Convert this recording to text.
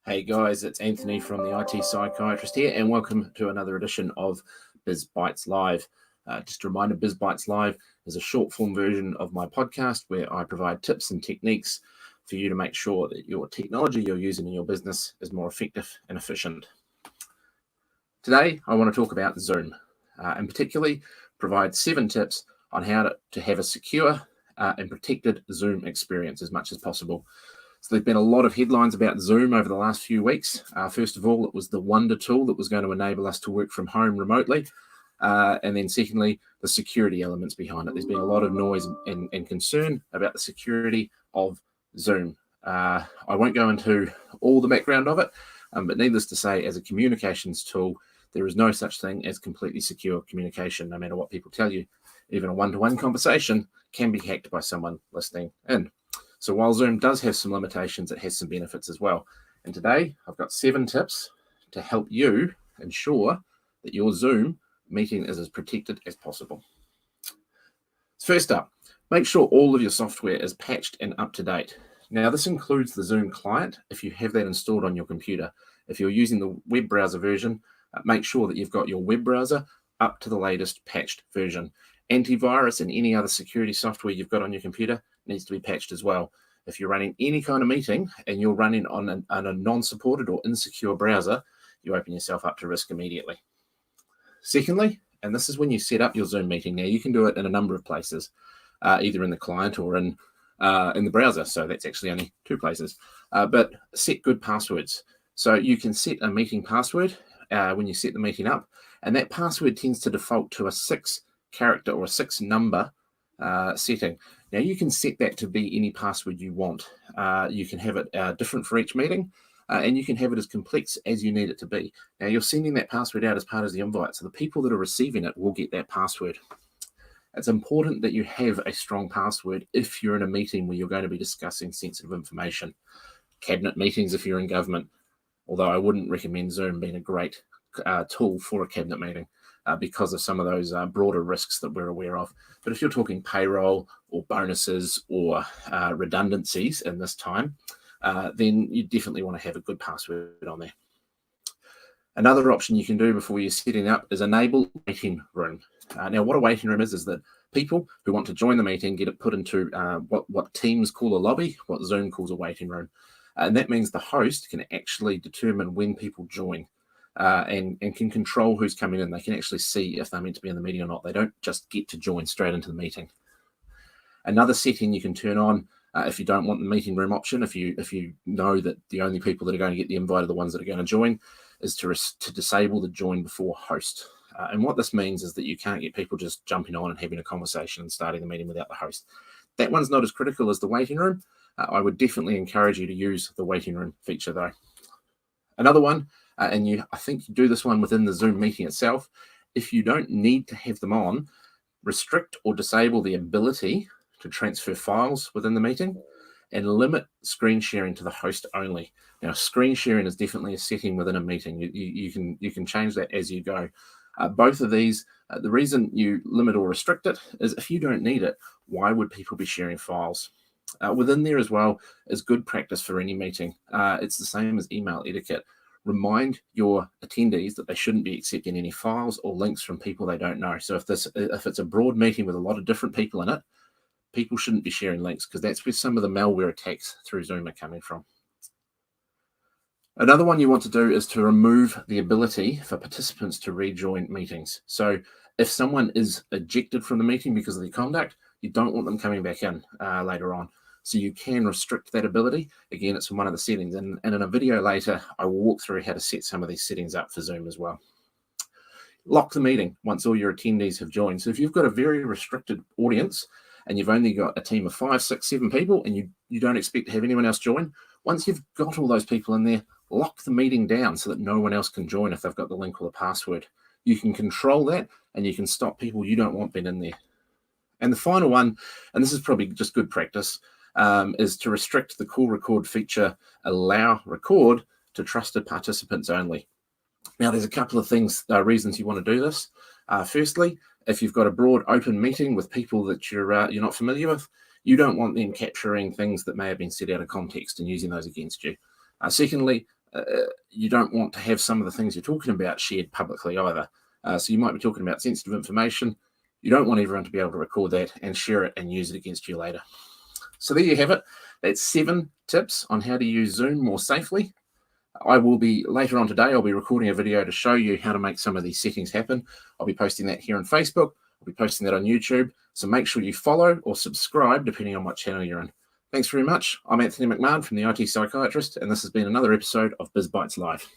Hey guys, it's Anthony from the IT Psychiatrist here, and welcome to another edition of Biz Bites Live. Just a reminder, Biz Bites Live is a short form version of my podcast where I provide tips and techniques for you to make sure that your technology you're using in your business is more effective and efficient. Today, I want to talk about Zoom, and particularly provide 7 tips on how to have a secure and protected Zoom experience as much as possible. So there's been a lot of headlines about Zoom over the last few weeks. First of all, it was the wonder tool that was going to enable us to work from home remotely. And then secondly, the security elements behind it. There's been a lot of noise and concern about the security of Zoom. I won't go into all the background of it, but needless to say, as a communications tool, there is no such thing as completely secure communication, no matter what people tell you. Even a one-to-one conversation can be hacked by someone listening in. So while Zoom does have some limitations, it has some benefits as well. And today I've got 7 tips to help you ensure that your Zoom meeting is as protected as possible. First up, make sure all of your software is patched and up to date. Now this includes the Zoom client if you have that installed on your computer. If you're using the web browser version, make sure that you've got your web browser up to the latest patched version. Antivirus and any other security software you've got on your computer needs to be patched as well. If you're running any kind of meeting and you're running on a non-supported or insecure browser, you open yourself up to risk immediately. Secondly, and this is when you set up your Zoom meeting. Now you can do it in a number of places, either in the client or in the browser. So that's actually only 2 places. But set good passwords. So you can set a meeting password when you set the meeting up, and that password tends to default to a 6-character or a 6-number setting. Now you can set that to be any password you want. You can have it different for each meeting, and you can have it as complex as you need it to be. Now you're sending that password out as part of the invite, so the people that are receiving it will get that password. It's important that you have a strong password if you're in a meeting where you're going to be discussing sensitive information. Cabinet meetings if you're in government, although I wouldn't recommend Zoom being a great tool for a cabinet meeting. Because of some of those broader risks that we're aware of. But if you're talking payroll or bonuses or redundancies in this time, then you definitely want to have a good password on there. Another option you can do before you're setting up is enable waiting room. Now, what a waiting room is that people who want to join the meeting get it put into what Teams call a lobby, what Zoom calls a waiting room. And that means the host can actually determine when people join. And can control who's coming in. They can actually see if they're meant to be in the meeting or not. They don't just get to join straight into the meeting. Another setting you can turn on if you don't want the meeting room option, if you know that the only people that are going to get the invite are the ones that are going to join, is to disable the join before host. And what this means is that you can't get people just jumping on and having a conversation and starting the meeting without the host. That one's not as critical as the waiting room. I would definitely encourage you to use the waiting room feature though. Another one, and I think you do this one within the Zoom meeting itself, if you don't need to have them on, restrict or disable the ability to transfer files within the meeting and limit screen sharing to the host only. Now, screen sharing is definitely a setting within a meeting. You can change that as you go. Both of these, the reason you limit or restrict it is if you don't need it, why would people be sharing files? Within there as well is good practice for any meeting. It's the same as email etiquette. Remind your attendees that they shouldn't be accepting any files or links from people they don't know. So if it's a broad meeting with a lot of different people in it, people shouldn't be sharing links because that's where some of the malware attacks through Zoom are coming from. Another one you want to do is to remove the ability for participants to rejoin meetings. So if someone is ejected from the meeting because of their conduct, you don't want them coming back in later on. So you can restrict that ability. Again, it's from one of the settings. And in a video later, I will walk through how to set some of these settings up for Zoom as well. Lock the meeting once all your attendees have joined. So if you've got a very restricted audience and you've only got a team of 5, 6, 7 people and you don't expect to have anyone else join, once you've got all those people in there, lock the meeting down so that no one else can join if they've got the link or the password. You can control that and you can stop people you don't want being in there. And the final one, and this is probably just good practice, is to restrict the call record feature, allow record to trusted participants only. Now, there's a couple of reasons you want to do this. Firstly, if you've got a broad open meeting with people that you're not familiar with, you don't want them capturing things that may have been said out of context and using those against you. Secondly, you don't want to have some of the things you're talking about shared publicly either. So you might be talking about sensitive information. You don't want everyone to be able to record that and share it and use it against you later. So there you have it. That's 7 tips on how to use Zoom more safely. I will be, later on today, I'll be recording a video to show you how to make some of these settings happen. I'll be posting that here on Facebook. I'll be posting that on YouTube. So make sure you follow or subscribe, depending on what channel you're in. Thanks very much. I'm Anthony McMahon from the IT Psychiatrist, and this has been another episode of BizBytes Live.